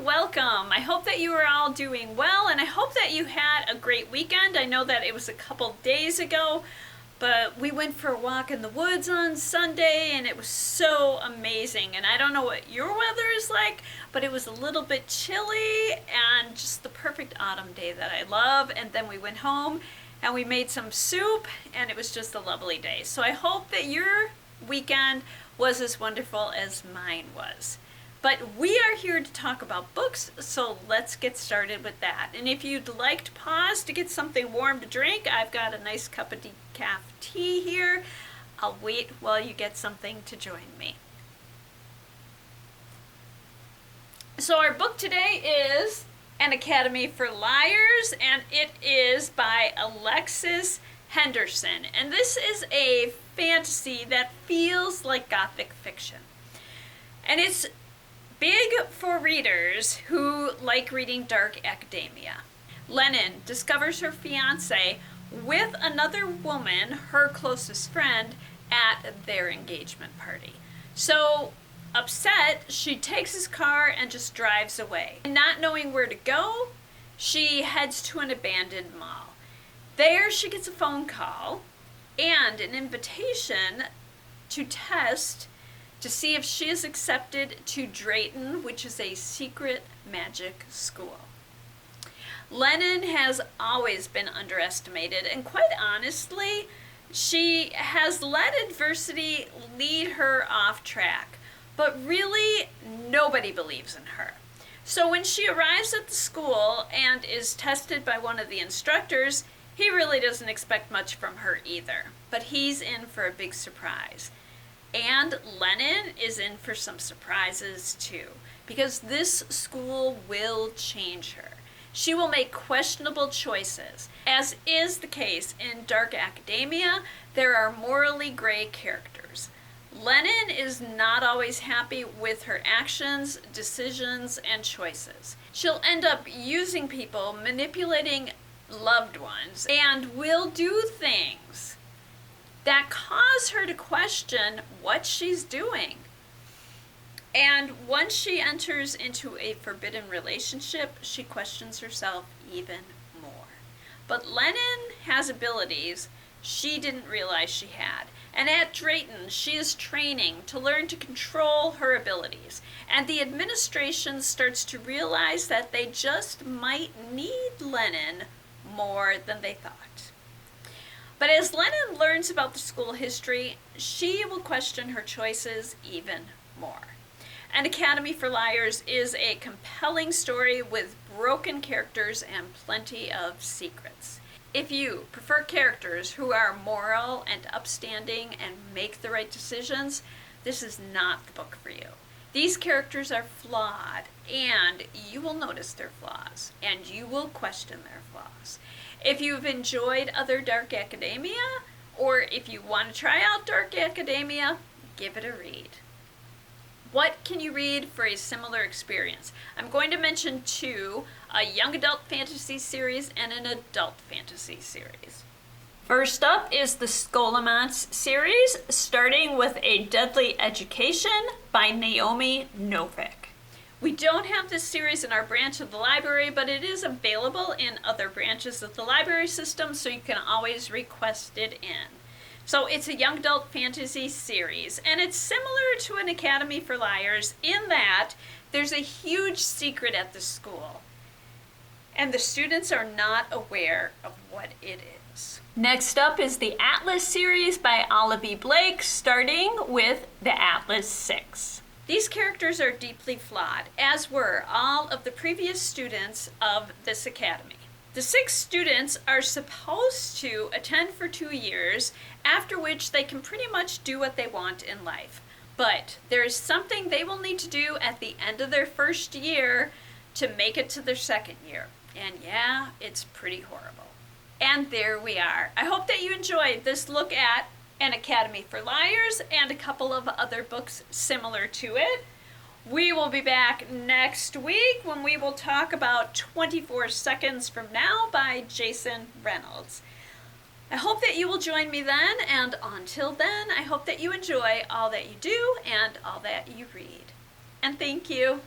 welcome. I hope that you are all doing well, and I hope that you had a great weekend. I know that it was a couple days ago, but we went for a walk in the woods on Sunday, and it was so amazing. And I don't know what your weather is like, but it was a little bit chilly and just the perfect autumn day that I love. And then we went home and we made some soup, and it was just a lovely day. So I hope that your weekend was as wonderful as mine was. But we are here to talk about books, so let's get started with that. And if you'd like to pause to get something warm to drink, I've got a nice cup of decaf tea here. I'll wait while you get something to join me. So our book today is An Academy for Liars, and it is by Alexis Henderson. And this is a fantasy that feels like Gothic fiction. And it's big for readers who like reading dark academia. Lennon discovers her fiancé with another woman, her closest friend, at their engagement party. So upset, she takes his car and just drives away. Not knowing where to go, she heads to an abandoned mall. There she gets a phone call and an invitation to test to see if she is accepted to Drayton, which is a secret magic school. Lennon has always been underestimated, and quite honestly, she has let adversity lead her off track, but really nobody believes in her. So when she arrives at the school and is tested by one of the instructors, he really doesn't expect much from her either, but he's in for a big surprise. And Lennon is in for some surprises too, because this school will change her. She will make questionable choices. As is the case in dark academia, there are morally gray characters. Lennon is not always happy with her actions, decisions, and choices. She'll end up using people, manipulating loved ones, and will do things that cause her to question what she's doing. And once she enters into a forbidden relationship, she questions herself even more. But Lennon has abilities she didn't realize she had. And at Drayton, she is training to learn to control her abilities. And the administration starts to realize that they just might need Lennon more than they thought. But as Lennon learns about the school history, she will question her choices even more. An Academy for Liars is a compelling story with broken characters and plenty of secrets. If you prefer characters who are moral and upstanding and make the right decisions, this is not the book for you. These characters are flawed, and you will notice their flaws, and you will question their flaws. If you've enjoyed other dark academia, or if you want to try out dark academia, give it a read. What can you read for a similar experience? I'm going to mention two, a young adult fantasy series and an adult fantasy series. First up is the Scholomance series, starting with A Deadly Education by Naomi Novik. We don't have this series in our branch of the library, but it is available in other branches of the library system, so you can always request it in. So it's a young adult fantasy series, and it's similar to An Academy for Liars in that there's a huge secret at the school, and the students are not aware of what it is. Next up is the Atlas series by Olivie Blake, starting with the Atlas 6. These characters are deeply flawed, as were all of the previous students of this academy. The 6 students are supposed to attend for 2 years, after which they can pretty much do what they want in life. But there is something they will need to do at the end of their first year to make it to their second year. And yeah, it's pretty horrible. And there we are. I hope that you enjoyed this look at An Academy for Liars and a couple of other books similar to it. We will be back next week when we will talk about 24 Seconds From Now by Jason Reynolds. I hope that you will join me then, and until then, I hope that you enjoy all that you do and all that you read. And thank you.